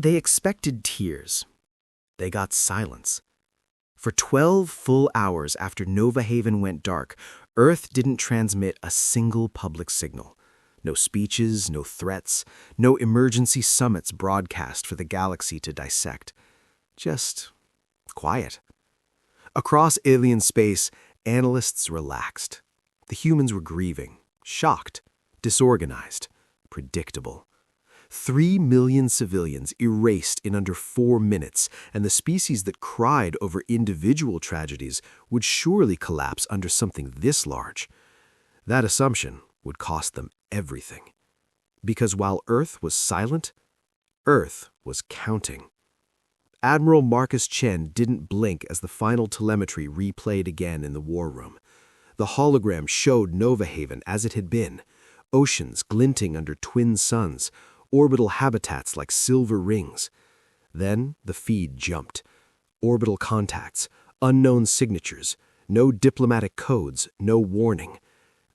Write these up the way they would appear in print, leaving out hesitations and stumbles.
They expected tears. They got silence. For 12 full hours after Nova Haven went dark, Earth didn't transmit a single public signal. No speeches, no threats, no emergency summits broadcast for the galaxy to dissect. Just quiet. Across alien space, analysts relaxed. The humans were grieving, shocked, disorganized, predictable. 3 million civilians erased in under 4 minutes, and the species that cried over individual tragedies would surely collapse under something this large. That assumption would cost them everything. Because while Earth was silent, Earth was counting. Admiral Marcus Chen didn't blink as the final telemetry replayed again in the war room. The hologram showed Nova Haven as it had been, oceans glinting under twin suns, orbital habitats like silver rings. Then the feed jumped. Orbital contacts, unknown signatures, no diplomatic codes, no warning.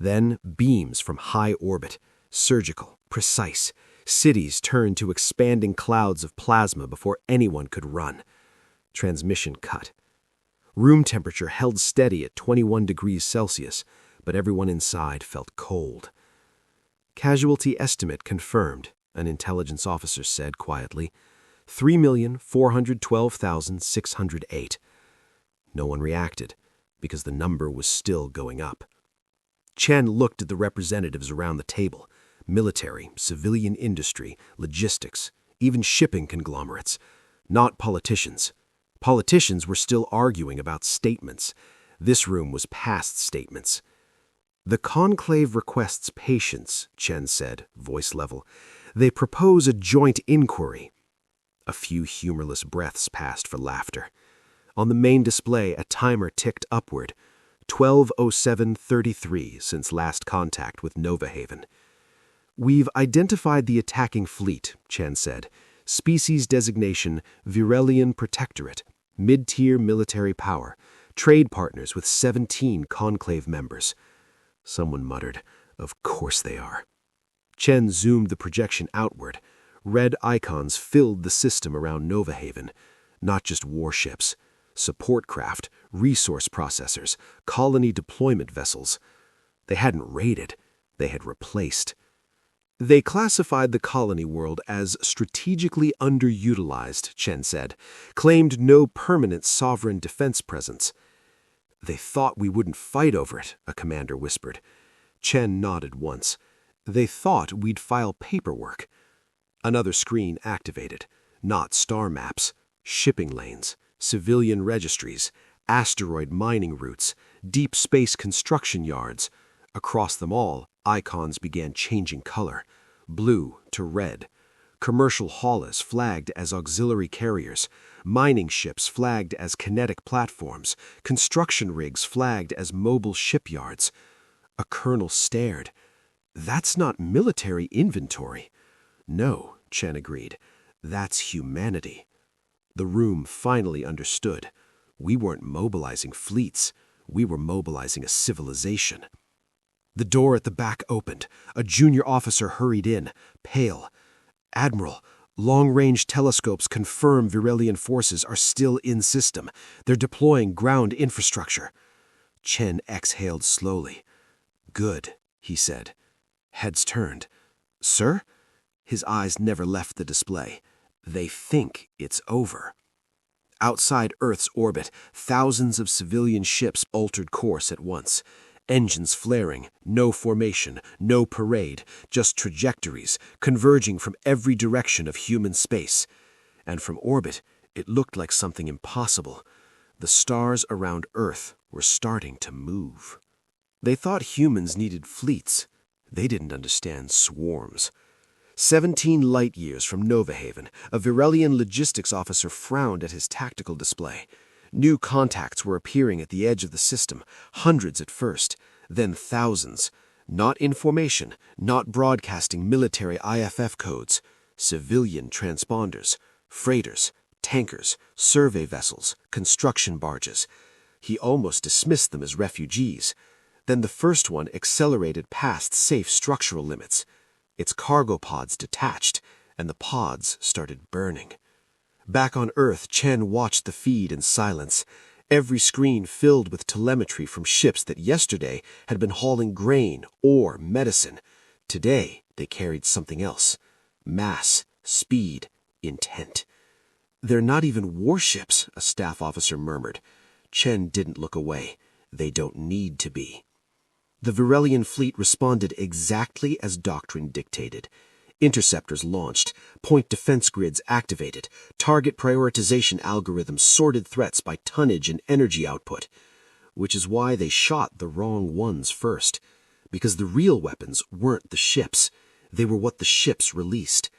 Then beams from high orbit, surgical, precise. Cities turned to expanding clouds of plasma before anyone could run. Transmission cut. Room temperature held steady at 21 degrees Celsius, but everyone inside felt cold. Casualty estimate confirmed, an intelligence officer said quietly. 3,412,608. No one reacted, because the number was still going up. Chen looked at the representatives around the table. Military, civilian industry, logistics, even shipping conglomerates. Not politicians. Politicians were still arguing about statements. This room was past statements. The conclave requests patience, Chen said, voice level. They propose a joint inquiry. A few humorless breaths passed for laughter. On the main display, a timer ticked upward. 12:07:33 since last contact with Nova Haven. We've identified the attacking fleet, Chen said. Species designation, Virelian Protectorate. Mid-tier military power. Trade partners with 17 conclave members. Someone muttered, "Of course they are." Chen zoomed the projection outward. Red icons filled the system around Nova Haven. Not just warships. Support craft, resource processors, colony deployment vessels. They hadn't raided. They had replaced. They classified the colony world as strategically underutilized, Chen said, claimed no permanent sovereign defense presence. They thought we wouldn't fight over it, a commander whispered. Chen nodded once. They thought we'd file paperwork. Another screen activated. Not star maps, shipping lanes, civilian registries, asteroid mining routes, deep space construction yards. Across them all, icons began changing color, blue to red. Commercial haulers flagged as auxiliary carriers, mining ships flagged as kinetic platforms, construction rigs flagged as mobile shipyards. A colonel stared. That's not military inventory. No, Chen agreed. That's humanity. The room finally understood. We weren't mobilizing fleets. We were mobilizing a civilization. The door at the back opened. A junior officer hurried in, pale. Admiral, long-range telescopes confirm Virelian forces are still in system. They're deploying ground infrastructure. Chen exhaled slowly. Good, he said. Heads turned. Sir? His eyes never left the display. They think it's over. Outside Earth's orbit, thousands of civilian ships altered course at once. Engines flaring, no formation, no parade, just trajectories, converging from every direction of human space. And from orbit, it looked like something impossible. The stars around Earth were starting to move. They thought humans needed fleets. They didn't understand swarms. 17 light-years from Nova Haven, a Virelian logistics officer frowned at his tactical display. New contacts were appearing at the edge of the system, hundreds at first, then thousands. Not in formation, not broadcasting military IFF codes. Civilian transponders, freighters, tankers, survey vessels, construction barges. He almost dismissed them as refugees. Then the first one accelerated past safe structural limits. Its cargo pods detached, and the pods started burning. Back on Earth, Chen watched the feed in silence, every screen filled with telemetry from ships that yesterday had been hauling grain or medicine. Today, they carried something else: mass, speed, intent. "They're not even warships," a staff officer murmured. Chen didn't look away. They don't need to be. The Virelian fleet responded exactly as doctrine dictated. Interceptors launched, point defense grids activated, target prioritization algorithms sorted threats by tonnage and energy output. Which is why they shot the wrong ones first. Because the real weapons weren't the ships. They were what the ships released.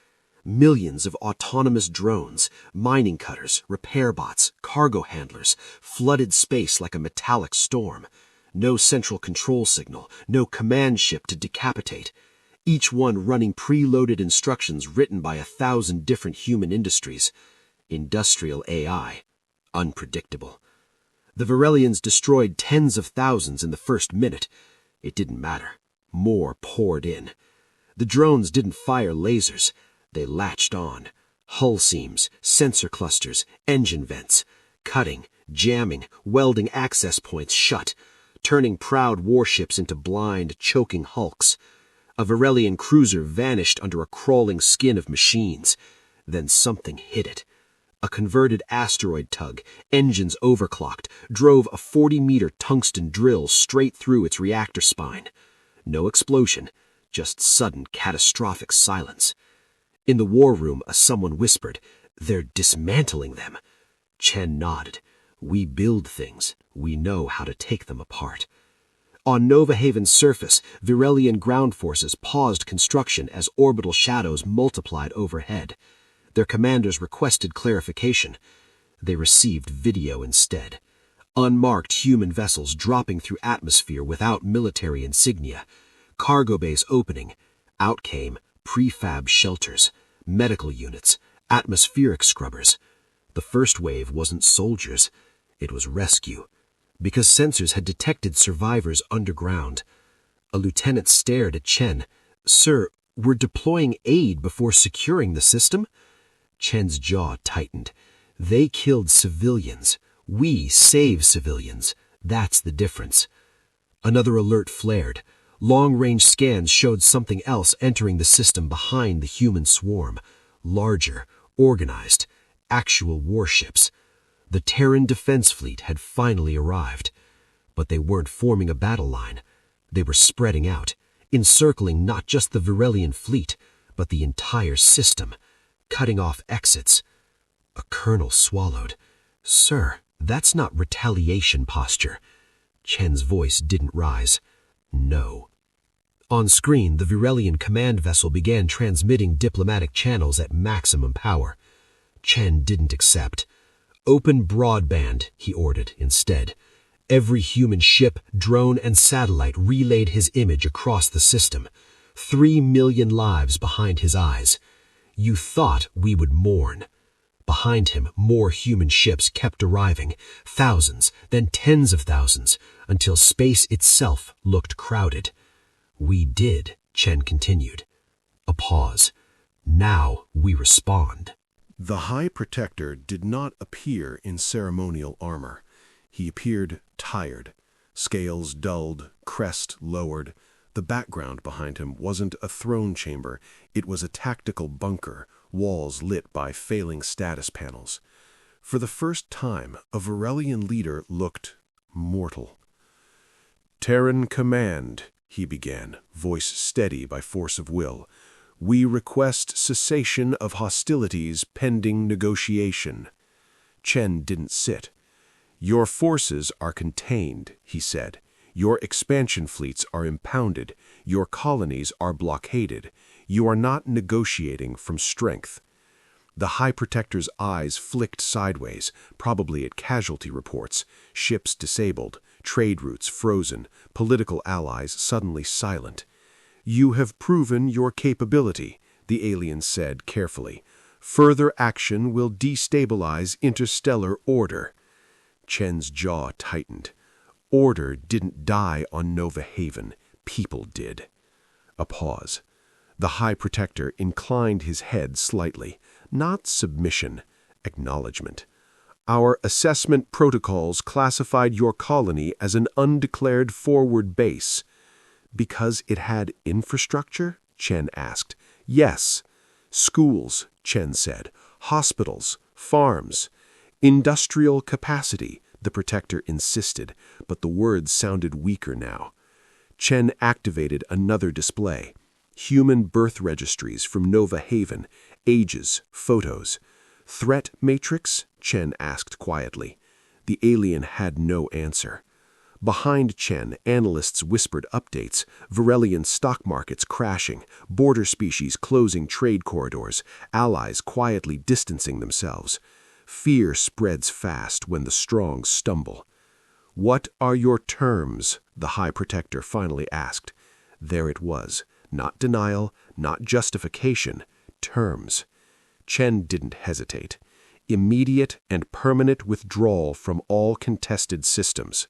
Millions of autonomous drones, mining cutters, repair bots, cargo handlers, flooded space like a metallic storm. No central control signal, no command ship to decapitate. Each one running preloaded instructions written by 1,000 different human industries. Industrial AI. Unpredictable. The Virelians destroyed tens of thousands in the first minute. It didn't matter. More poured in. The drones didn't fire lasers. They latched on. Hull seams, sensor clusters, engine vents. Cutting, jamming, welding access points shut. Turning proud warships into blind, choking hulks. A Virelian cruiser vanished under a crawling skin of machines. Then something hit it. A converted asteroid tug, engines overclocked, drove a 40-meter tungsten drill straight through its reactor spine. No explosion, just sudden catastrophic silence. In the war room, someone whispered, "They're dismantling them." Chen nodded. "We build things. We know how to take them apart." On Nova Haven's surface, Virelian ground forces paused construction as orbital shadows multiplied overhead. Their commanders requested clarification. They received video instead. Unmarked human vessels dropping through atmosphere without military insignia. Cargo bays opening. Out came prefab shelters, medical units, atmospheric scrubbers. The first wave wasn't soldiers. It was rescue. Because sensors had detected survivors underground. A lieutenant stared at Chen. "Sir, we're deploying aid before securing the system?" Chen's jaw tightened. "They killed civilians. We save civilians. That's the difference." Another alert flared. Long-range scans showed something else entering the system behind the human swarm. Larger, organized, actual warships. The Terran Defense Fleet had finally arrived. But they weren't forming a battle line. They were spreading out, encircling not just the Virelian fleet, but the entire system, cutting off exits. A colonel swallowed. "Sir, that's not retaliation posture." Chen's voice didn't rise. "No." On screen, the Virelian command vessel began transmitting diplomatic channels at maximum power. Chen didn't accept. "Open broadband," he ordered instead. Every human ship, drone, and satellite relayed his image across the system. 3 million lives behind his eyes. You thought we would mourn. Behind him, more human ships kept arriving, thousands, then tens of thousands, until space itself looked crowded. "We did," Chen continued. A pause. "Now we respond." The High Protector did not appear in ceremonial armor. He appeared tired, scales dulled, crest lowered. The background behind him wasn't a throne chamber, it was a tactical bunker, walls lit by failing status panels. For the first time, a Virelian leader looked mortal. "Terran Command," he began, voice steady by force of will. "We request cessation of hostilities pending negotiation." Chen didn't sit. "Your forces are contained," he said. "Your expansion fleets are impounded. Your colonies are blockaded. You are not negotiating from strength." The High Protector's eyes flicked sideways, probably at casualty reports, ships disabled, trade routes frozen, political allies suddenly silent. "You have proven your capability," the alien said carefully. "Further action will destabilize interstellar order." Chen's jaw tightened. Order didn't die on Nova Haven. People did. A pause. The High Protector inclined his head slightly. Not submission, acknowledgement. "Our assessment protocols classified your colony as an undeclared forward base." "Because it had infrastructure?" Chen asked. "Yes. Schools," Chen said. "Hospitals, farms. Industrial capacity," the Protector insisted, but the words sounded weaker now. Chen activated another display. Human birth registries from Nova Haven, ages, photos. "Threat matrix?" Chen asked quietly. The alien had no answer. Behind Chen, analysts whispered updates: Varelian stock markets crashing, border species closing trade corridors, allies quietly distancing themselves. Fear spreads fast when the strong stumble. "What are your terms?" the High Protector finally asked. There it was. Not denial, not justification. Terms. Chen didn't hesitate. Immediate and permanent withdrawal from all contested systems.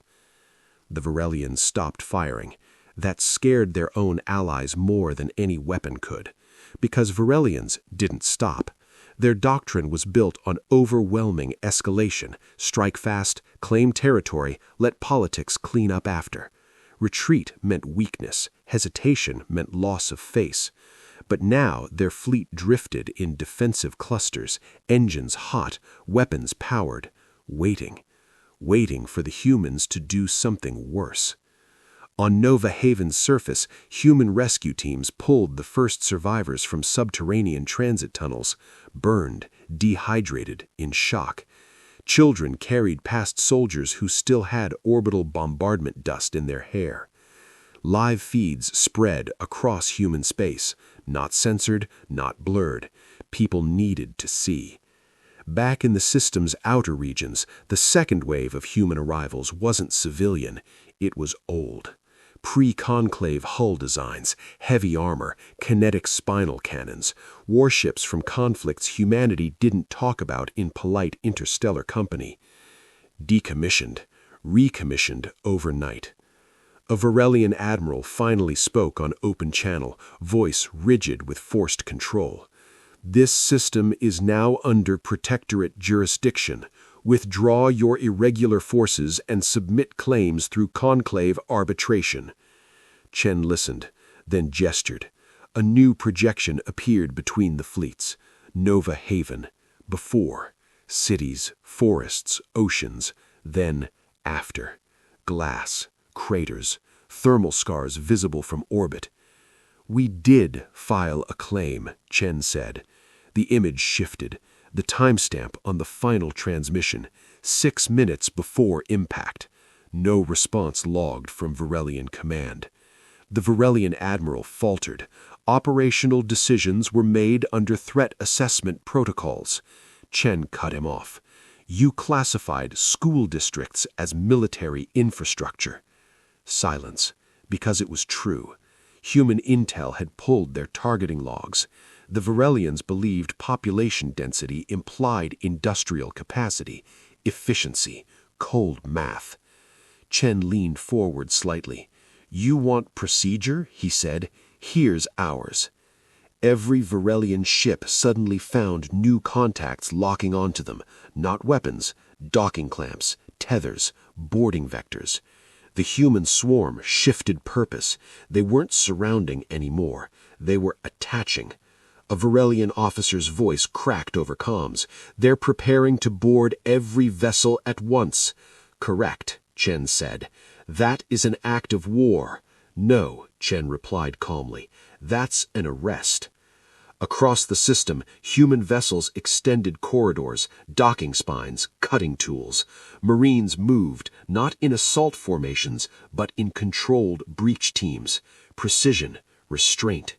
The Varelians stopped firing. That scared their own allies more than any weapon could. Because Varelians didn't stop. Their doctrine was built on overwhelming escalation: strike fast, claim territory, let politics clean up after. Retreat meant weakness, hesitation meant loss of face. But now their fleet drifted in defensive clusters, engines hot, weapons powered, waiting for the humans to do something worse. On Nova Haven's surface, human rescue teams pulled the first survivors from subterranean transit tunnels, burned, dehydrated, in shock. Children carried past soldiers who still had orbital bombardment dust in their hair. Live feeds spread across human space, not censored, not blurred. People needed to see. Back in the system's outer regions, the second wave of human arrivals wasn't civilian, it was old. Pre-conclave hull designs, heavy armor, kinetic spinal cannons, warships from conflicts humanity didn't talk about in polite interstellar company. Decommissioned, recommissioned overnight. A Varelian admiral finally spoke on open channel, voice rigid with forced control. "This system is now under protectorate jurisdiction. Withdraw your irregular forces and submit claims through conclave arbitration." Chen listened, then gestured. A new projection appeared between the fleets. Nova Haven. Before. Cities, forests, oceans. Then, after. Glass, craters, thermal scars visible from orbit. "We did file a claim," Chen said. The image shifted. The timestamp on the final transmission, 6 minutes before impact. No response logged from Varelian command. The Varelian admiral faltered. Operational decisions were made under threat assessment protocols. Chen cut him off. "You classified school districts as military infrastructure." Silence, because it was true. Human intel had pulled their targeting logs. The Varelians believed population density implied industrial capacity, efficiency, cold math. Chen leaned forward slightly. "You want procedure?" he said. "Here's ours." Every Varelian ship suddenly found new contacts locking onto them. Not weapons, docking clamps, tethers, boarding vectors. The human swarm shifted purpose. They weren't surrounding anymore. They were attaching. A Varelian officer's voice cracked over comms. "They're preparing to board every vessel at once." "Correct," Chen said. "That is an act of war." "No," Chen replied calmly. "That's an arrest." Across the system, human vessels extended corridors, docking spines, cutting tools. Marines moved, not in assault formations, but in controlled breach teams. Precision, restraint.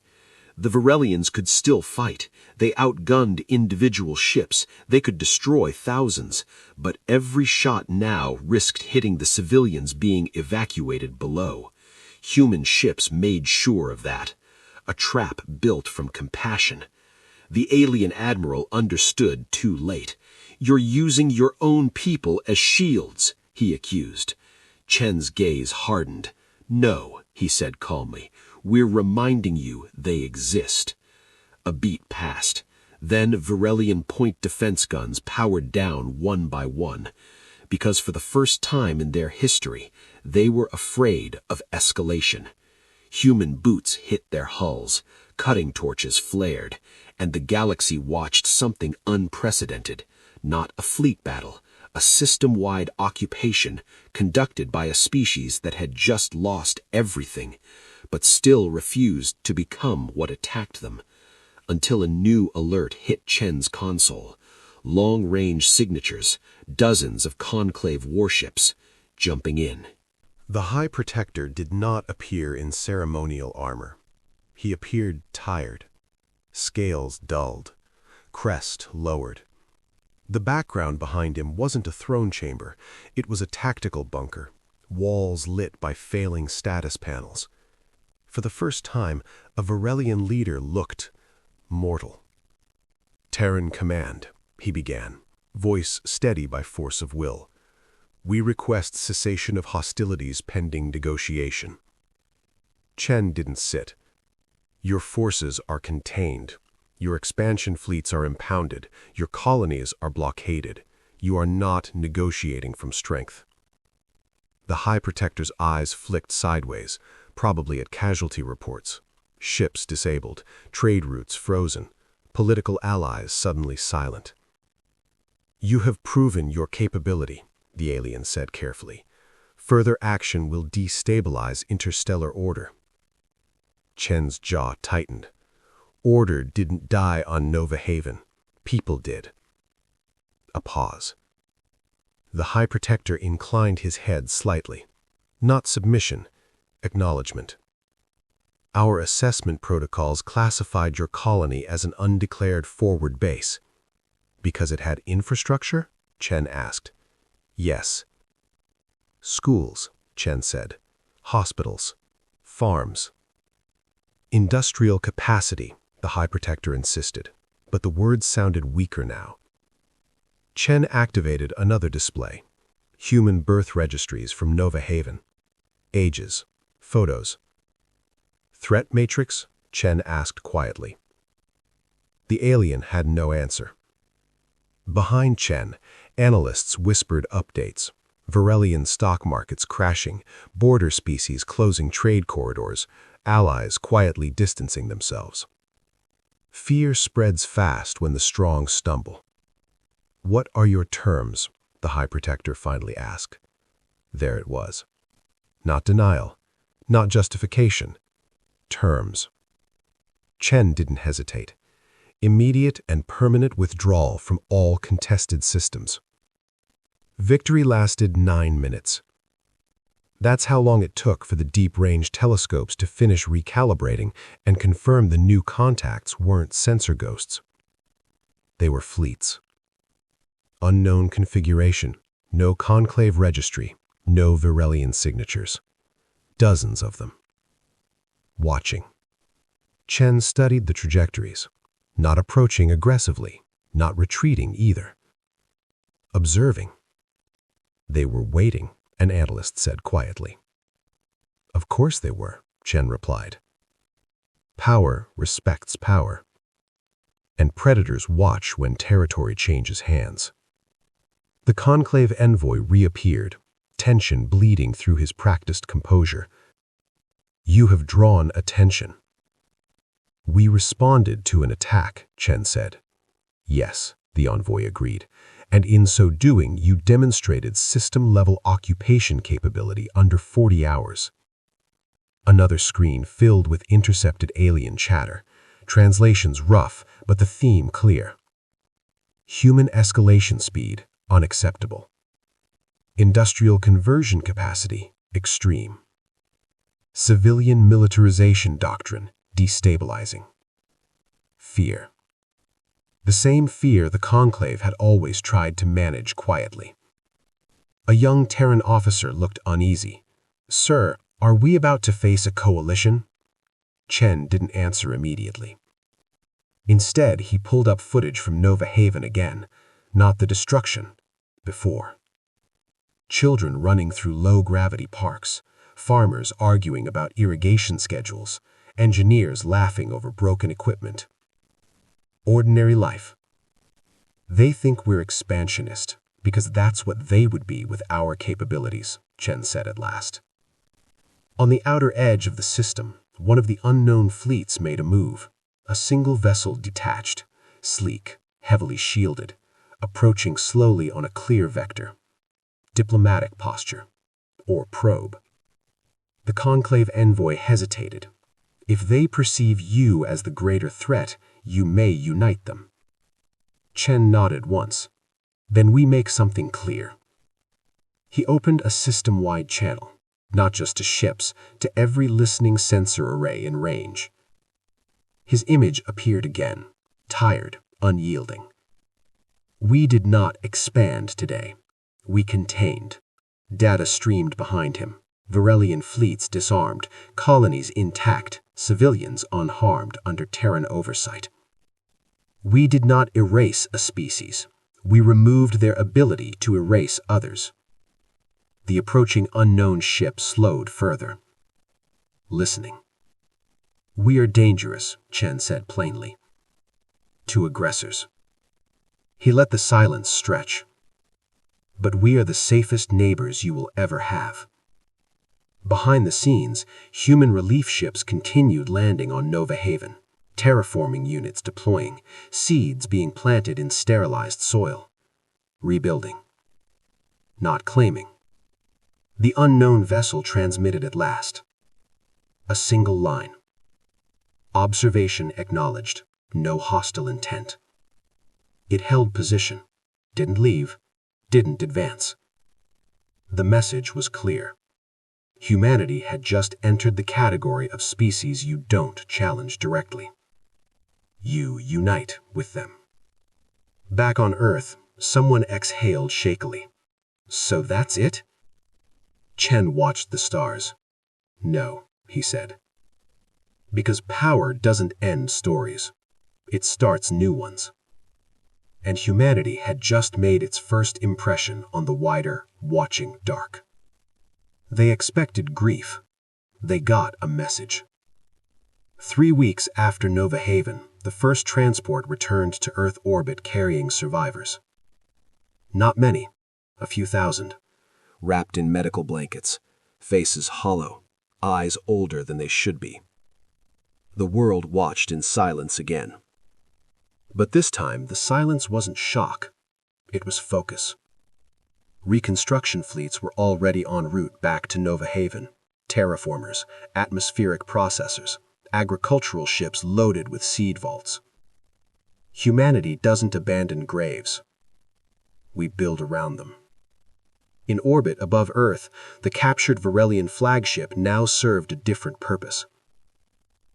The Varelians could still fight. They outgunned individual ships. They could destroy thousands. But every shot now risked hitting the civilians being evacuated below. Human ships made sure of that. A trap built from compassion. The alien admiral understood too late. "You're using your own people as shields," he accused. Chen's gaze hardened. "No," he said calmly. We're reminding you they exist. A beat passed. Then Virelian point defense guns powered down one by one, because for the first time in their history, they were afraid of escalation. Human boots hit their hulls, cutting torches flared, and the galaxy watched something unprecedented, not a fleet battle, a system-wide occupation conducted by a species that had just lost everything, but still refused to become what attacked them, until a new alert hit Chen's console. Long-range signatures, dozens of Conclave warships, jumping in. The High Protector did not appear in ceremonial armor. He appeared tired, scales dulled, crest lowered. The background behind him wasn't a throne chamber, it was a tactical bunker, walls lit by failing status panels. For the first time, a Virelian leader looked mortal. "Terran Command," he began, voice steady by force of will. "We request cessation of hostilities pending negotiation." Chen didn't sit. "Your forces are contained. Your expansion fleets are impounded. Your colonies are blockaded. You are not negotiating from strength." The High Protector's eyes flicked sideways, probably at casualty reports. Ships disabled, trade routes frozen, political allies suddenly silent. "You have proven your capability," the alien said carefully. "Further action will destabilize interstellar order." Chen's jaw tightened. Order didn't die on Nova Haven. People did. A pause. The High Protector inclined his head slightly. Not submission, acknowledgement. "Our assessment protocols classified your colony as an undeclared forward base." "Because it had infrastructure?" Chen asked. "Yes." "Schools," Chen said. "Hospitals. Farms." "Industrial capacity," the High Protector insisted, but the words sounded weaker now. Chen activated another display. Human birth registries from Nova Haven. Ages. Photos. "Threat matrix?" Chen asked quietly. The alien had no answer. Behind Chen, analysts whispered updates. Virelian stock markets crashing, border species closing trade corridors, allies quietly distancing themselves. Fear spreads fast when the strong stumble. "What are your terms?" the High Protector finally asked. There it was. Not denial, not justification. Terms. Chen didn't hesitate. Immediate and permanent withdrawal from all contested systems. Victory lasted 9 minutes. That's how long it took for the deep-range telescopes to finish recalibrating and confirm the new contacts weren't sensor ghosts. They were fleets. Unknown configuration, no conclave registry, no Virelian signatures. Dozens of them. Watching. Chen studied the trajectories, not approaching aggressively, not retreating either. Observing. "They were waiting," an analyst said quietly. "Of course they were," Chen replied. "Power respects power. And predators watch when territory changes hands." The Conclave envoy reappeared, tension bleeding through his practiced composure. "You have drawn attention." "We responded to an attack," Chen said. "Yes," the envoy agreed, "and in so doing you demonstrated system-level occupation capability under 40 hours. Another screen filled with intercepted alien chatter, translations rough, but the theme clear. Human escalation speed, unacceptable. Industrial conversion capacity, extreme. Civilian militarization doctrine, destabilizing. Fear. The same fear the Conclave had always tried to manage quietly. A young Terran officer looked uneasy. "Sir, are we about to face a coalition?" Chen didn't answer immediately. Instead, he pulled up footage from Nova Haven again, not the destruction, before. Children running through low-gravity parks, farmers arguing about irrigation schedules, engineers laughing over broken equipment. Ordinary life. They think we're expansionist, because that's what they would be with our capabilities, Chen said at last. On the outer edge of the system, one of the unknown fleets made a move. A single vessel detached, sleek, heavily shielded, approaching slowly on a clear vector. Diplomatic posture. Or probe. The Conclave envoy hesitated. If they perceive you as the greater threat, you may unite them. Chen nodded once. Then we make something clear. He opened a system-wide channel, not just to ships, to every listening sensor array in range. His image appeared again, tired, unyielding. We did not expand today. We contained. Data streamed behind him. Varelian fleets disarmed, colonies intact, civilians unharmed under Terran oversight. We did not erase a species. We removed their ability to erase others. The approaching unknown ship slowed further. Listening. We are dangerous, Chen said plainly. To aggressors. He let the silence stretch. But we are the safest neighbors you will ever have. Behind the scenes, human relief ships continued landing on Nova Haven, terraforming units deploying, seeds being planted in sterilized soil. Rebuilding. Not claiming. The unknown vessel transmitted at last. A single line. Observation acknowledged. No hostile intent. It held position. Didn't leave. Didn't advance. The message was clear. Humanity had just entered the category of species you don't challenge directly. You unite with them. Back on Earth, someone exhaled shakily. So that's it? Chen watched the stars. No, he said. Because power doesn't end stories. It starts new ones. And humanity had just made its first impression on the wider, watching dark. They expected grief. They got a message. 3 weeks after Nova Haven, the first transport returned to Earth orbit carrying survivors. Not many, a few thousand. Wrapped in medical blankets, faces hollow, eyes older than they should be. The world watched in silence again. But this time, the silence wasn't shock. It was focus. Reconstruction fleets were already en route back to Nova Haven. Terraformers, atmospheric processors, agricultural ships loaded with seed vaults. Humanity doesn't abandon graves. We build around them. In orbit above Earth, the captured Varelian flagship now served a different purpose.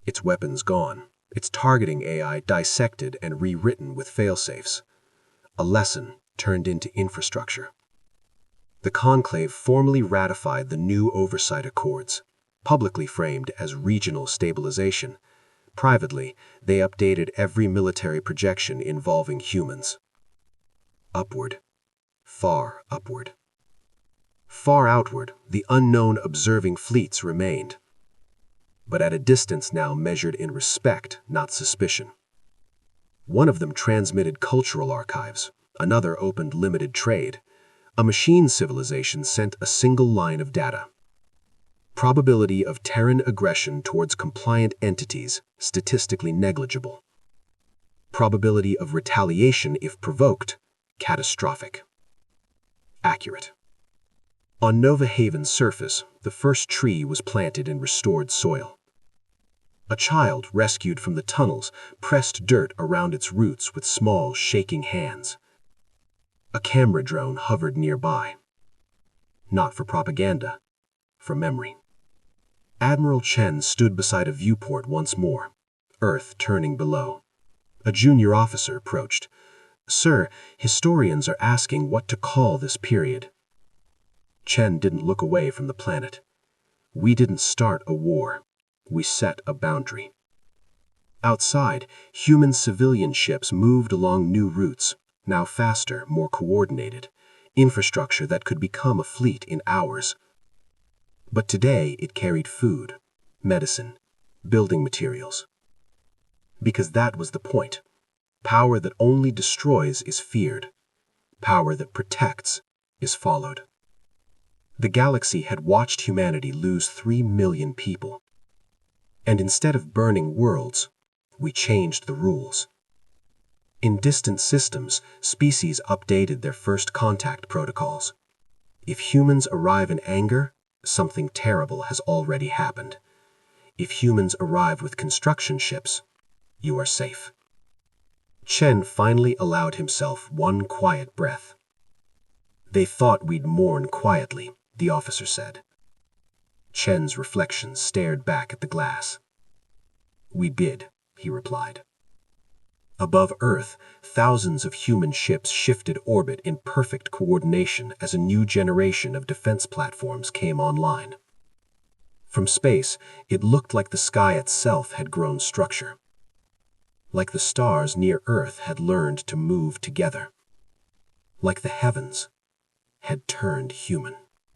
Its weapons gone, its targeting AI dissected and rewritten with failsafes. A lesson turned into infrastructure. The Conclave formally ratified the new Oversight Accords, publicly framed as regional stabilization. Privately, they updated every military projection involving humans. Upward. Far upward. Far outward, the unknown observing fleets remained, but at a distance now measured in respect, not suspicion. One of them transmitted cultural archives, another opened limited trade. A machine civilization sent a single line of data. Probability of Terran aggression towards compliant entities, statistically negligible. Probability of retaliation if provoked, catastrophic. Accurate. On Nova Haven's surface, the first tree was planted in restored soil. A child, rescued from the tunnels, pressed dirt around its roots with small, shaking hands. A camera drone hovered nearby. Not for propaganda, for memory. Admiral Chen stood beside a viewport once more, Earth turning below. A junior officer approached. "Sir, historians are asking what to call this period." Chen didn't look away from the planet. We didn't start a war. We set a boundary. Outside, human civilian ships moved along new routes, now faster, more coordinated, infrastructure that could become a fleet in hours. But today it carried food, medicine, building materials. Because that was the point. Power that only destroys is feared. Power that protects is followed. The galaxy had watched humanity lose 3 million people. And instead of burning worlds, we changed the rules. In distant systems, species updated their first contact protocols. If humans arrive in anger, something terrible has already happened. If humans arrive with construction ships, you are safe. Chen finally allowed himself one quiet breath. They thought we'd mourn quietly, the officer said. Chen's reflection stared back at the glass. We did, he replied. Above Earth, thousands of human ships shifted orbit in perfect coordination as a new generation of defense platforms came online. From space, it looked like the sky itself had grown structure. Like the stars near Earth had learned to move together. Like the heavens had turned human.